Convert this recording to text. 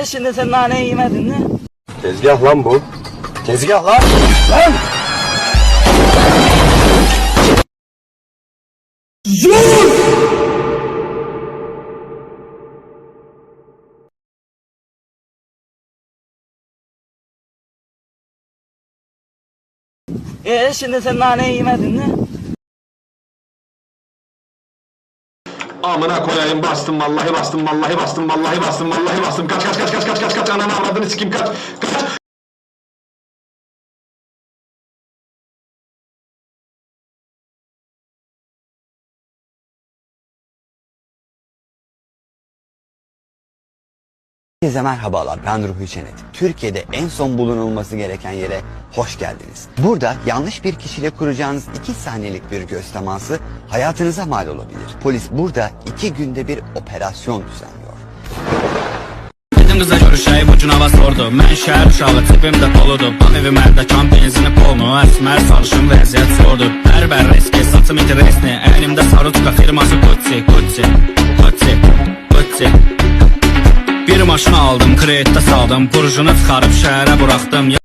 Şimdi sen nane yemedin mi? Tezgah lan bu. Tezgah lan. Lan! Şimdi sen nane yemedin mi? Amına koyayım, bastım vallahi, bastım vallahi, bastım vallahi, bastım vallahi, bastım. Kaç ananı avradını sikeyim, kaç. Herkese merhabalar, ben Ruhi Çenet. Türkiye'de en son bulunulması gereken yere hoş geldiniz. Burada yanlış bir kişiyle kuracağınız 2 saniyelik bir göz teması hayatınıza mal olabilir. Polis burada 2 günde bir operasyon düzenliyor. Dedim kıza görüşeyim, ucun hava sordu. Mən şəhər uşağı, tipim də doludur. Ban evi mərdəkan, benzini polnu. Əsmər sarışın vəziyyət sordu. Bər riski, satım iti resni. Əynimdə saruçka firması Gucci. Bir maşın aldım, kreditdə saldım. Burjunu çıxarıb şəhərə buraxdım.